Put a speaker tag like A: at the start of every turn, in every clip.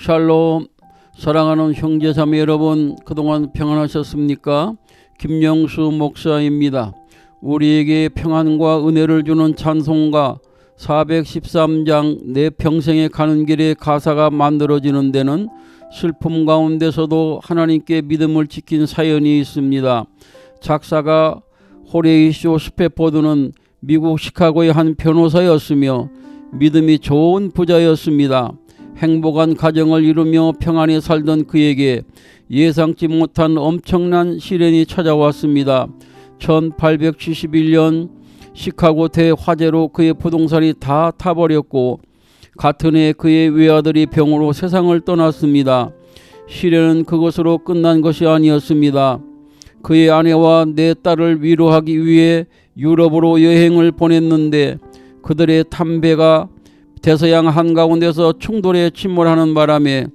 A: 샬롬. 사랑하는 형제자매 여러분, 그동안 평안하셨습니까? 김영수 목사입니다. 우리에게 평안과 은혜를 주는 찬송가 413장 내 평생에 가는 길에 가사가 만들어지는 데는 슬픔 가운데서도 하나님께 믿음을 지킨 사연이 있습니다. 작사가 호레이쇼 스패포드는 미국 시카고의 한 변호사였으며 믿음이 좋은 부자였습니다. 행복한 가정을 이루며 평안히 살던 그에게 예상치 못한 엄청난 시련이 찾아왔습니다. 1871년 시카고 대화재로 그의 부동산이 다 타버렸고 같은 해 그의 외아들이 병으로 세상을 떠났습니다. 시련은 그것으로 끝난 것이 아니었습니다. 그의 아내와 네 딸을 위로하기 위해 유럽으로 여행을 보냈는데 그들의 탐배가 대서양 한가운데서 충돌에 침몰하는 바람에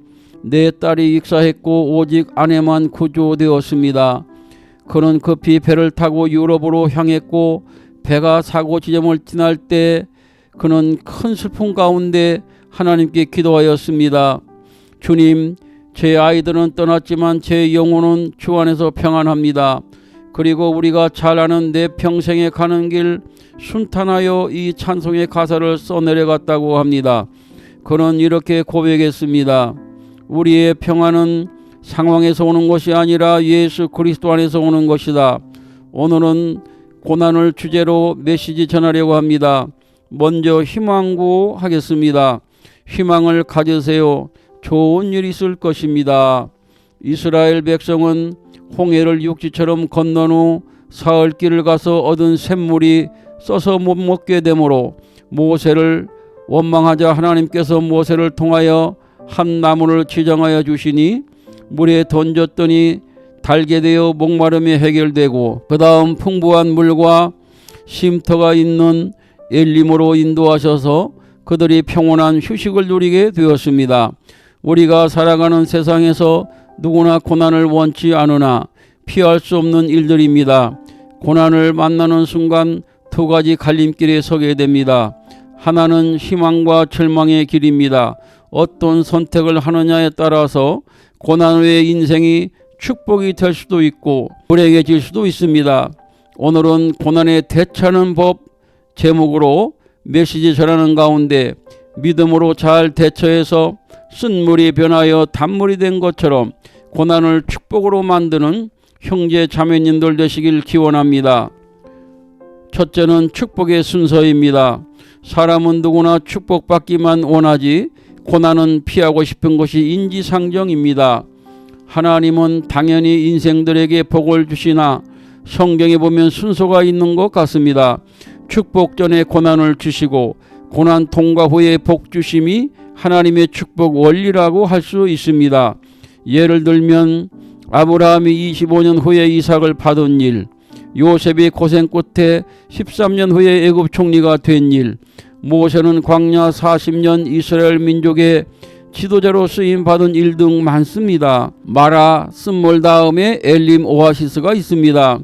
A: 네 딸이 익사했고 오직 아내만 구조되었습니다. 그는 급히 배를 타고 유럽으로 향했고 배가 사고 지점을 지날 때 그는 큰 슬픔 가운데 하나님께 기도하였습니다. 주님, 제 아이들은 떠났지만 제 영혼은 주 안에서 평안합니다. 그리고 우리가 잘 아는 내 평생에 가는 길 순탄하여 이 찬송의 가사를 써내려갔다고 합니다. 그는 이렇게 고백했습니다. 우리의 평안은 상황에서 오는 것이 아니라 예수 그리스도 안에서 오는 것이다. 오늘은 고난을 주제로 메시지 전하려고 합니다. 먼저 희망구 하겠습니다. 희망을 가지세요. 좋은 일이 있을 것입니다. 이스라엘 백성은 홍해를 육지처럼 건넌 후 사흘길을 가서 얻은 샘물이 써서 못 먹게 되므로 모세를 원망하자 하나님께서 모세를 통하여 한 나무를 지정하여 주시니 물에 던졌더니 달게 되어 목마름이 해결되고 그 다음 풍부한 물과 쉼터가 있는 엘림으로 인도하셔서 그들이 평온한 휴식을 누리게 되었습니다. 우리가 살아가는 세상에서 누구나 고난을 원치 않으나 피할 수 없는 일들입니다. 고난을 만나는 순간 두 가지 갈림길에 서게 됩니다. 하나는 희망과 절망의 길입니다. 어떤 선택을 하느냐에 따라서 고난 후의 인생이 축복이 될 수도 있고 불행해질 수도 있습니다. 오늘은 고난에 대처하는 법 제목으로 메시지 전하는 가운데 믿음으로 잘 대처해서 쓴물이 변하여 단물이 된 것처럼 고난을 축복으로 만드는 형제 자매님들 되시길 기원합니다. 첫째는 축복의 순서입니다. 사람은 누구나 축복받기만 원하지 고난은 피하고 싶은 것이 인지상정입니다. 하나님은 당연히 인생들에게 복을 주시나 성경에 보면 순서가 있는 것 같습니다. 축복 전에 고난을 주시고 고난 통과 후에 복 주심이 하나님의 축복 원리라고 할 수 있습니다. 예를 들면 아브라함이 25년 후에 이삭을 받은 일, 요셉이 고생 끝에 13년 후에 애굽 총리가 된 일, 모세는 광야 40년 이스라엘 민족의 지도자로 쓰임 받은 일 등 많습니다. 마라 쓴물 다음에 엘림 오아시스가 있습니다.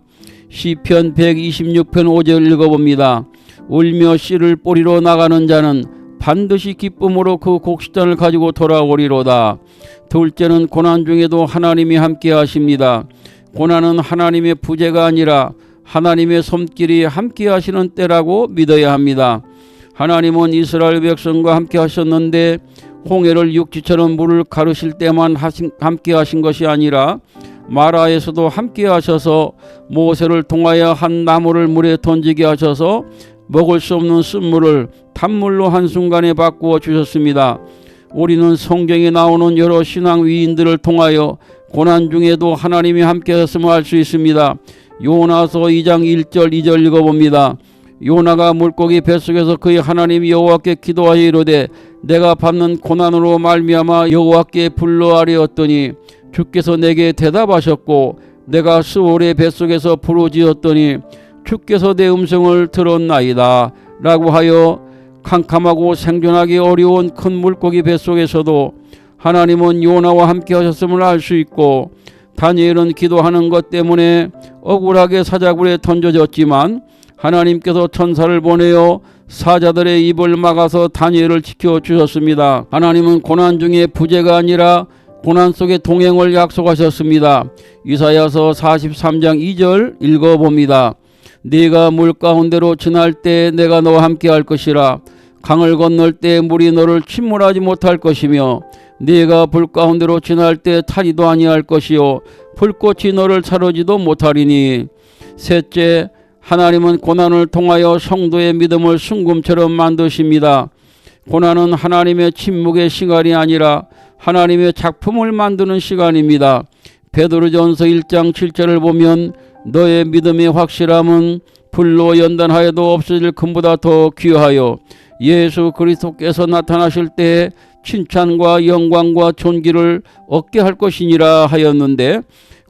A: 시편 126편 5절 읽어봅니다. 울며 씨를 뿌리러 나가는 자는 반드시 기쁨으로 그 곡식단을 가지고 돌아오리로다. 둘째는 고난 중에도 하나님이 함께 하십니다. 고난은 하나님의 부재가 아니라 하나님의 손길이 함께 하시는 때라고 믿어야 합니다. 하나님은 이스라엘 백성과 함께 하셨는데 홍해를 육지처럼 물을 가르실 때만 함께 하신 것이 아니라 마라에서도 함께 하셔서 모세를 통하여 한 나무를 물에 던지게 하셔서 먹을 수 없는 쓴물을 단물로 한순간에 바꾸어 주셨습니다. 우리는 성경에 나오는 여러 신앙 위인들을 통하여 고난 중에도 하나님이 함께 하셨음을 알 수 있습니다. 요나서 2장 1절 2절 읽어봅니다. 요나가 물고기 뱃속에서 그의 하나님 여호와께 기도하여 이르되 내가 받는 고난으로 말미암아 여호와께 불러아뢰었더니 주께서 내게 대답하셨고 내가 스올의 뱃속에서 부르짖었더니 주께서 내 음성을 들었나이다 라고 하여 캄캄하고 생존하기 어려운 큰 물고기 뱃속에서도 하나님은 요나와 함께 하셨음을 알 수 있고 다니엘은 기도하는 것 때문에 억울하게 사자굴에 던져졌지만 하나님께서 천사를 보내어 사자들의 입을 막아서 다니엘을 지켜주셨습니다. 하나님은 고난 중에 부재가 아니라 고난 속의 동행을 약속하셨습니다. 이사야서 43장 2절 읽어봅니다. 네가 물 가운데로 지날 때 내가 너와 함께 할 것이라. 강을 건널 때 물이 너를 침몰하지 못할 것이며 네가 불 가운데로 지날 때 타지도 아니할 것이요 불꽃이 너를 사르지도 못하리니. 셋째, 하나님은 고난을 통하여 성도의 믿음을 순금처럼 만드십니다. 고난은 하나님의 침묵의 시간이 아니라 하나님의 작품을 만드는 시간입니다. 베드로전서 1장 7절을 보면 너의 믿음의 확실함은 불로 연단하여도 없어질 금보다 더 귀하여 예수 그리스도께서 나타나실 때 칭찬과 영광과 존귀를 얻게 할 것이니라 하였는데,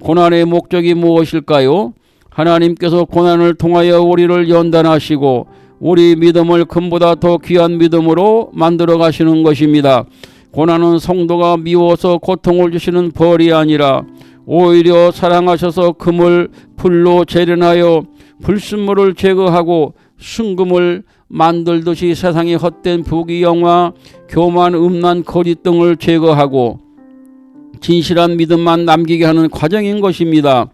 A: 고난의 목적이 무엇일까요? 하나님께서 고난을 통하여 우리를 연단하시고 우리 믿음을 금보다 더 귀한 믿음으로 만들어 가시는 것입니다. 고난은 성도가 미워서 고통을 주시는 벌이 아니라 오히려 사랑하셔서 금을 불로 재련하여 불순물을 제거하고 순금을 만들듯이 세상의 헛된 부귀영화, 교만, 음란, 거짓 등을 제거하고 진실한 믿음만 남기게 하는 과정인 것입니다.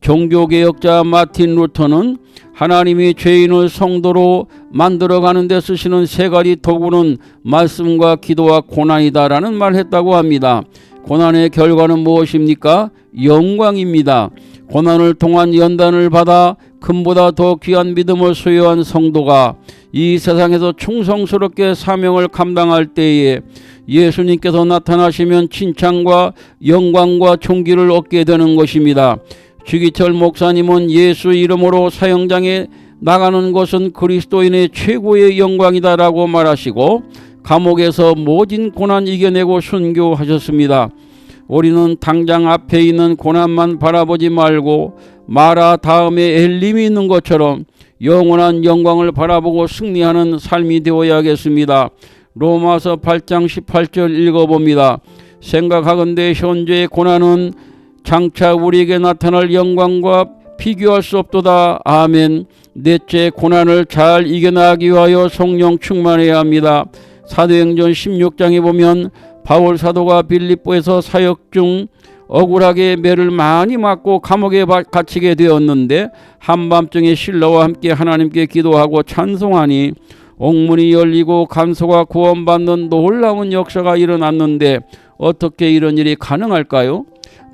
A: 종교개혁자 마틴 루터는 하나님이 죄인을 성도로 만들어가는 데 쓰시는 세 가지 도구는 말씀과 기도와 고난이다라는 말을 했다고 합니다. 고난의 결과는 무엇입니까? 영광입니다. 고난을 통한 연단을 받아 금보다 더 귀한 믿음을 소유한 성도가 이 세상에서 충성스럽게 사명을 감당할 때에 예수님께서 나타나시면 칭찬과 영광과 존귀를 얻게 되는 것입니다. 주기철 목사님은 예수 이름으로 사형장에 나가는 것은 그리스도인의 최고의 영광이다라고 말하시고 감옥에서 모진 고난 이겨내고 순교하셨습니다. 우리는 당장 앞에 있는 고난만 바라보지 말고 마라 다음에 엘림이 있는 것처럼 영원한 영광을 바라보고 승리하는 삶이 되어야겠습니다. 로마서 8장 18절 읽어봅니다. 생각하건대 현재의 고난은 장차 우리에게 나타날 영광과 비교할 수 없도다. 아멘. 넷째, 고난을 잘 이겨나가기 위하여 성령 충만해야 합니다. 사도행전 16장에 보면 바울 사도가 빌립보에서 사역 중 억울하게 매를 많이 맞고 감옥에 갇히게 되었는데 한밤중에 신라와 함께 하나님께 기도하고 찬송하니 옥문이 열리고 간소가 구원받는 놀라운 역사가 일어났는데 어떻게 이런 일이 가능할까요?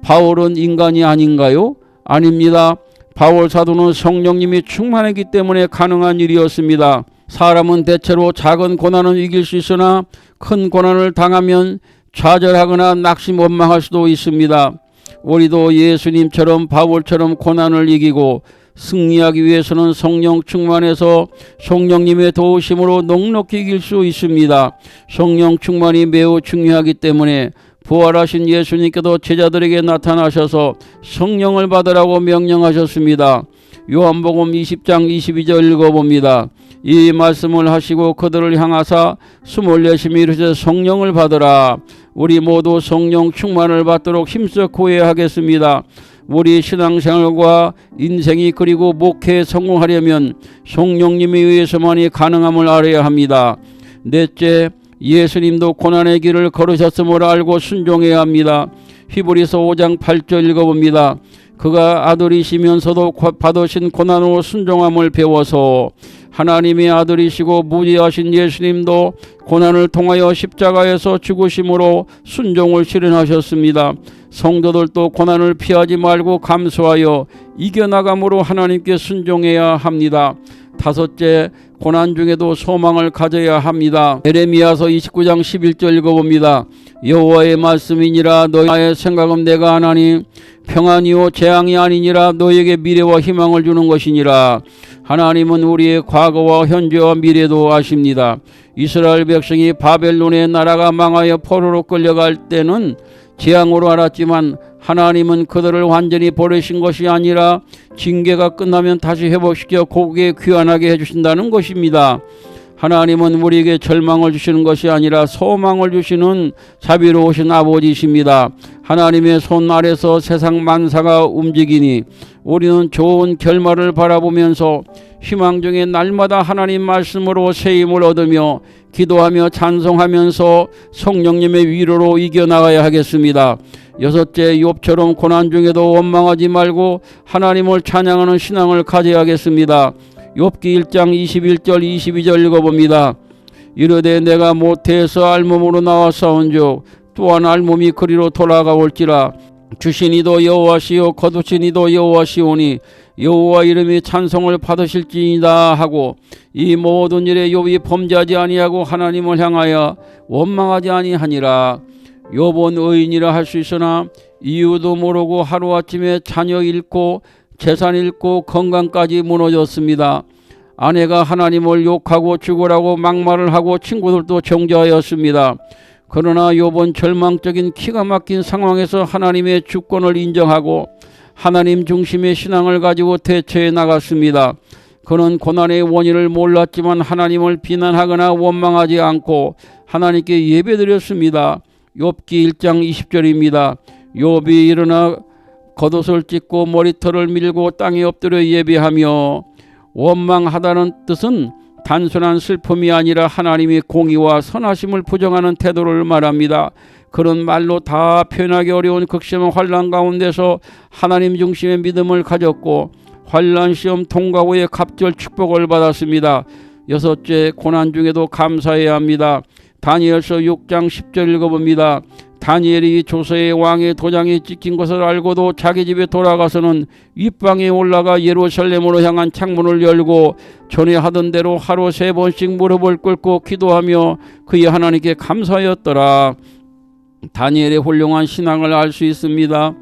A: 바울은 인간이 아닌가요? 아닙니다. 바울 사도는 성령님이 충만했기 때문에 가능한 일이었습니다. 사람은 대체로 작은 고난은 이길 수 있으나 큰 고난을 당하면 좌절하거나 낙심원망할 수도 있습니다. 우리도 예수님처럼 바울처럼 고난을 이기고 승리하기 위해서는 성령 충만해서 성령님의 도우심으로 넉넉히 이길 수 있습니다. 성령 충만이 매우 중요하기 때문에 부활하신 예수님께도 제자들에게 나타나셔서 성령을 받으라고 명령하셨습니다. 요한복음 20장 22절 읽어봅니다. 이 말씀을 하시고 그들을 향하사 숨을 내쉬며 이르시되 성령을 받으라. 우리 모두 성령 충만을 받도록 힘써 구해야하겠습니다. 우리 신앙생활과 인생이 그리고 목회에 성공하려면 성령님에 의해서만이 가능함을 알아야 합니다. 넷째, 예수님도 고난의 길을 걸으셨음을 알고 순종해야 합니다. 히브리서 5장 8절 읽어봅니다. 그가 아들이시면서도 받으신 고난으로 순종함을 배워서 하나님의 아들이시고 무지하신 예수님도 고난을 통하여 십자가에서 죽으심으로 순종을 실현하셨습니다. 성도들도 고난을 피하지 말고 감수하여 이겨나감으로 하나님께 순종해야 합니다. 다섯째, 고난 중에도 소망을 가져야 합니다. 에레미야서 29장 11절 읽어봅니다. 여호와의 말씀이니라 너희의 생각은 내가 하나니 평안이요 재앙이 아니니라 너희에게 미래와 희망을 주는 것이니라. 하나님은 우리의 과거와 현재와 미래도 아십니다. 이스라엘 백성이 바벨론의 나라가 망하여 포로로 끌려갈 때는 재앙으로 알았지만 하나님은 그들을 완전히 버리신 것이 아니라 징계가 끝나면 다시 회복시켜 고국에 귀환하게 해주신다는 것입니다. 하나님은 우리에게 절망을 주시는 것이 아니라 소망을 주시는 자비로우신 아버지이십니다. 하나님의 손 아래서 세상 만사가 움직이니 우리는 좋은 결말을 바라보면서 희망 중에 날마다 하나님 말씀으로 새 힘을 얻으며 기도하며 찬송하면서 성령님의 위로로 이겨나가야 하겠습니다. 여섯째, 욥처럼 고난 중에도 원망하지 말고 하나님을 찬양하는 신앙을 가져야겠습니다. 욥기 1장 21절 22절 읽어봅니다. 이르되 내가 모태에서 알몸으로 나와 싸운즉 또한 알몸이 그리로 돌아가올지라. 주신 이도 여호와시요 거두신 이도 여호와시오니 여호와 이름이 찬송을 받으실지이다 하고, 이 모든 일에 욥이 범죄하지 아니하고 하나님을 향하여 원망하지 아니하니라. 욥은 의인이라 할 수 있으나 이유도 모르고 하루아침에 자녀 잃고 재산 잃고 건강까지 무너졌습니다. 아내가 하나님을 욕하고 죽으라고 막말을 하고 친구들도 정죄하였습니다. 그러나 욥은 절망적인 기가 막힌 상황에서 하나님의 주권을 인정하고 하나님 중심의 신앙을 가지고 대처해 나갔습니다. 그는 고난의 원인을 몰랐지만 하나님을 비난하거나 원망하지 않고 하나님께 예배드렸습니다. 욥기 1장 20절입니다. 욥이 일어나 겉옷을 찢고 머리털을 밀고 땅에 엎드려 예배하며, 원망하다는 뜻은 단순한 슬픔이 아니라 하나님의 공의와 선하심을 부정하는 태도를 말합니다. 그런 말로 다 표현하기 어려운 극심한 환난 가운데서 하나님 중심의 믿음을 가졌고 환난 시험 통과 후에 갑절 축복을 받았습니다. 여섯째, 고난 중에도 감사해야 합니다. 다니엘서 6장 10절 읽어봅니다. 다니엘이 조서의 왕의 도장이 찍힌 것을 알고도 자기 집에 돌아가서는 윗방에 올라가 예루살렘으로 향한 창문을 열고 전에 하던 대로 하루 3번씩 무릎을 꿇고 기도하며 그의 하나님께 감사하였더라. 다니엘의 훌륭한 신앙을 알 수 있습니다.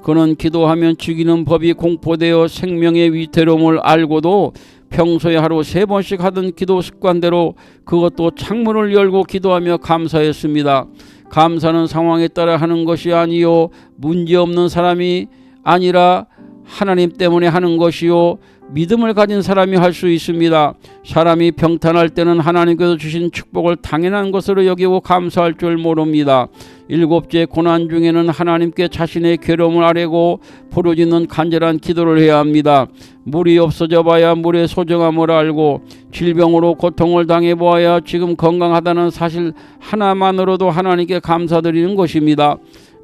A: 그는 기도하면 죽이는 법이 공포되어 생명의 위태로움을 알고도 평소에 하루 3번씩 하던 기도 습관대로 그것도 창문을 열고 기도하며 감사했습니다. 감사는 상황에 따라 하는 것이 아니요 문제없는 사람이 아니라 하나님 때문에 하는 것이요 믿음을 가진 사람이 할 수 있습니다. 사람이 병탄할 때는 하나님께서 주신 축복을 당연한 것으로 여기고 감사할 줄 모릅니다. 일곱째, 고난 중에는 하나님께 자신의 괴로움을 아뢰고 부르짖는 간절한 기도를 해야 합니다. 물이 없어져 봐야 물의 소중함을 알고 질병으로 고통을 당해보아야 지금 건강하다는 사실 하나만으로도 하나님께 감사드리는 것입니다.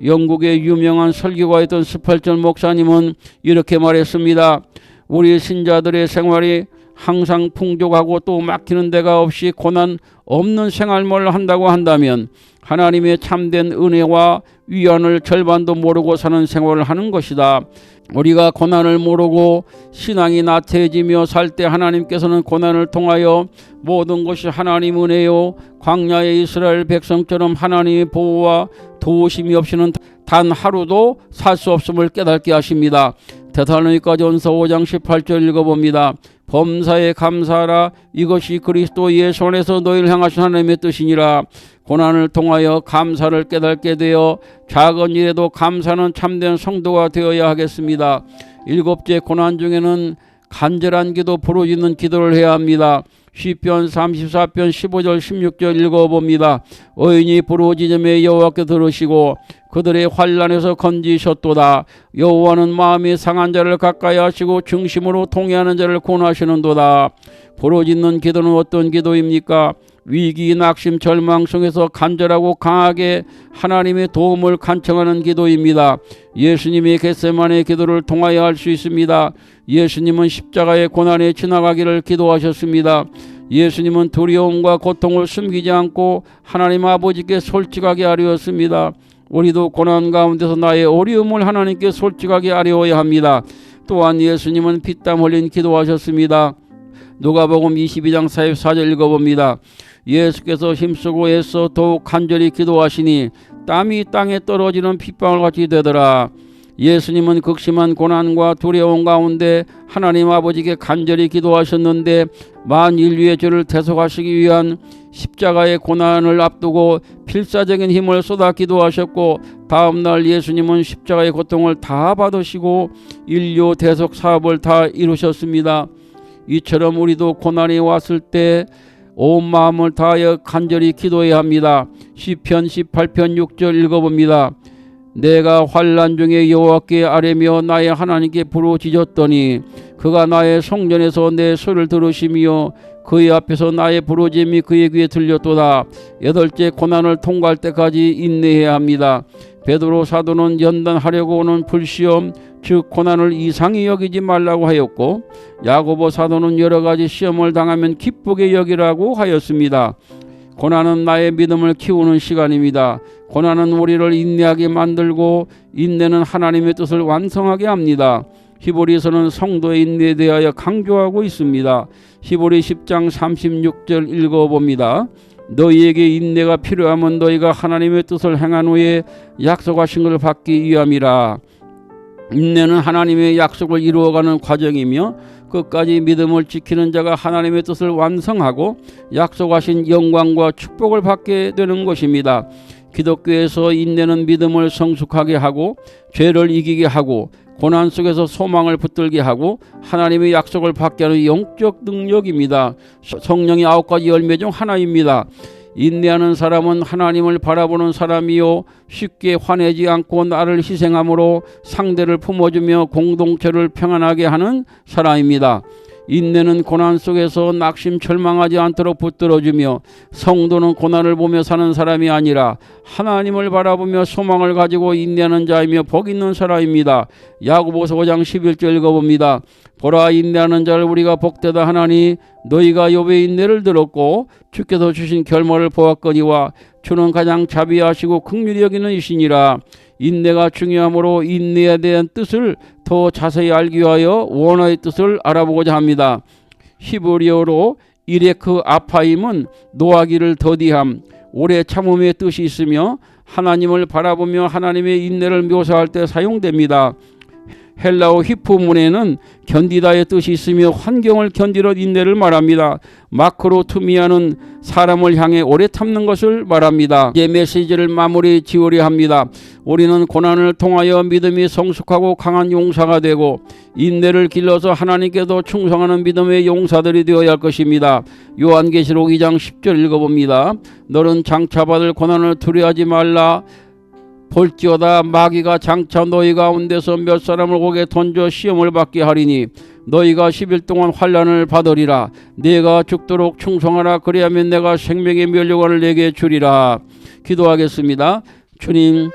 A: 영국의 유명한 설교가였던 스펄전 목사님은 이렇게 말했습니다. 우리 신자들의 생활이 항상 풍족하고 또 막히는 데가 없이 고난 없는 생활을 한다고 한다면 하나님의 참된 은혜와 위안을 절반도 모르고 사는 생활을 하는 것이다. 우리가 고난을 모르고 신앙이 나태해지며 살 때 하나님께서는 고난을 통하여 모든 것이 하나님 은혜요 광야의 이스라엘 백성처럼 하나님의 보호와 도우심이 없이는 단 하루도 살 수 없음을 깨닫게 하십니다. 데살로니가전서 5장 18절 읽어봅니다. 범사에 감사하라. 이것이 그리스도 예수 안에서 너희를 향하신 하나님의 뜻이니라. 고난을 통하여 감사를 깨닫게 되어 작은 일에도 감사는 참된 성도가 되어야 하겠습니다. 일곱째, 고난 중에는 간절한 기도, 부르짖는 기도를 해야 합니다. 시편 34편 15절 16절 읽어봅니다. 의인이 부르짖음에 여호와께 들으시고 그들의 환난에서 건지셨도다. 여호와는 마음이 상한 자를 가까이 하시고 중심으로 통회하는 자를 구원하시는도다. 부르짖는 기도는 어떤 기도입니까? 위기, 낙심, 절망 속에서 간절하고 강하게 하나님의 도움을 간청하는 기도입니다. 예수님이 겟세마네 기도를 통하여 할 수 있습니다. 예수님은 십자가의 고난에 지나가기를 기도하셨습니다. 예수님은 두려움과 고통을 숨기지 않고 하나님 아버지께 솔직하게 아뢰었습니다. 우리도 고난 가운데서 나의 어려움을 하나님께 솔직하게 아뢰어야 합니다. 또한 예수님은 피땀 흘린 기도하셨습니다. 누가복음 22장 44절 읽어봅니다. 예수께서 힘쓰고 애써 더욱 간절히 기도하시니 땀이 땅에 떨어지는 핏방울 같이 되더라. 예수님은 극심한 고난과 두려움 가운데 하나님 아버지께 간절히 기도하셨는데 만 인류의 죄를 대속하시기 위한 십자가의 고난을 앞두고 필사적인 힘을 쏟아 기도하셨고, 다음날 예수님은 십자가의 고통을 다 받으시고 인류 대속 사업을 다 이루셨습니다. 이처럼 우리도 고난이 왔을 때 온 마음을 다하여 간절히 기도해야 합니다. 시편 18편 6절 읽어봅니다. 내가 환난 중에 여호와께 아뢰며 나의 하나님께 부르짖었더니 그가 나의 성전에서 내 소리를 들으시며 그의 앞에서 나의 부르짖음이 그의 귀에 들렸도다. 여덟째, 고난을 통과할 때까지 인내해야 합니다. 베드로 사도는 연단하려고 오는 불시험, 즉 고난을 이상히 여기지 말라고 하였고, 야고보 사도는 여러 가지 시험을 당하면 기쁘게 여기라고 하였습니다. 고난은 나의 믿음을 키우는 시간입니다. 고난은 우리를 인내하게 만들고, 인내는 하나님의 뜻을 완성하게 합니다. 히브리서는 성도의 인내에 대하여 강조하고 있습니다. 히브리 10장 36절 읽어봅니다. 너희에게 인내가 필요하면 너희가 하나님의 뜻을 행한 후에 약속하신 것을 받기 위함이라. 인내는 하나님의 약속을 이루어가는 과정이며 끝까지 믿음을 지키는 자가 하나님의 뜻을 완성하고 약속하신 영광과 축복을 받게 되는 것입니다. 기독교에서 인내는 믿음을 성숙하게 하고 죄를 이기게 하고 고난 속에서 소망을 붙들게 하고 하나님의 약속을 받게 하는 영적 능력입니다. 성령의 9가지 열매 중 하나입니다. 인내하는 사람은 하나님을 바라보는 사람이요 쉽게 화내지 않고 나를 희생함으로 상대를 품어주며 공동체를 평안하게 하는 사람입니다. 인내는 고난 속에서 낙심 절망하지 않도록 붙들어주며, 성도는 고난을 보며 사는 사람이 아니라 하나님을 바라보며 소망을 가지고 인내하는 자이며 복 있는 사람입니다. 야고보서 5장 11절 읽어봅니다. 보라, 인내하는 자를 우리가 복되다 하나니 너희가 욥의 인내를 들었고 주께서 주신 결말을 보았거니와 주는 가장 자비하시고 긍휼히 여기는 이시니라. 인내가 중요하므로 인내에 대한 뜻을 더 자세히 알기 위하여 원어의 뜻을 알아보고자 합니다. 히브리어로 이레크 아파임은 노하기를 더디함, 오래 참음의 뜻이 있으며 하나님을 바라보며 하나님의 인내를 묘사할 때 사용됩니다. 헬라어 히프문에는 견디다의 뜻이 있으며 환경을 견디는 인내를 말합니다. 마크로투미아는 사람을 향해 오래 참는 것을 말합니다. 이제 메시지를 마무리 지으려 합니다. 우리는 고난을 통하여 믿음이 성숙하고 강한 용사가 되고 인내를 길러서 하나님께도 충성하는 믿음의 용사들이 되어야 할 것입니다. 요한계시록 2장 10절 읽어봅니다. 너는 장차받을 고난을 두려워하지 말라. 볼지어다 마귀가 장차 너희 가운데서 몇 사람을 옥에 던져 시험을 받게 하리니 너희가 10일 동안 환난을 받으리라. 내가 죽도록 충성하라. 그리하면 내가 생명의 면류관을 내게 주리라. 기도하겠습니다. 주님,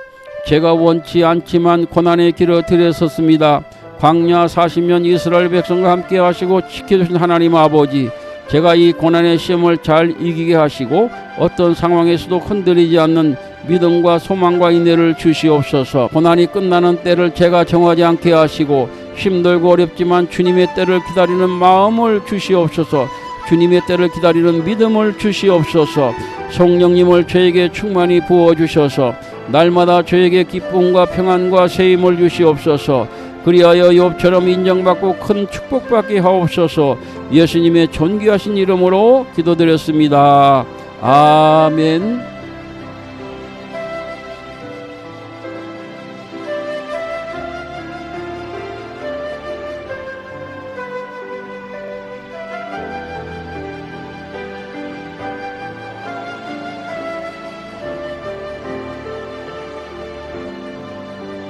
A: 제가 원치 않지만 고난의 길을 들였었습니다. 광야 40년 이스라엘 백성과 함께 하시고 지켜주신 하나님 아버지, 제가 이 고난의 시험을 잘 이기게 하시고 어떤 상황에서도 흔들리지 않는 믿음과 소망과 인내를 주시옵소서. 고난이 끝나는 때를 제가 정하지 않게 하시고 힘들고 어렵지만 주님의 때를 기다리는 마음을 주시옵소서. 주님의 때를 기다리는 믿음을 주시옵소서. 성령님을 저에게 충만히 부어주셔서 날마다 저에게 기쁨과 평안과 새 힘을 주시옵소서. 그리하여 욥처럼 인정받고 큰 축복받게 하옵소서. 예수님의 존귀하신 이름으로 기도드렸습니다. 아멘.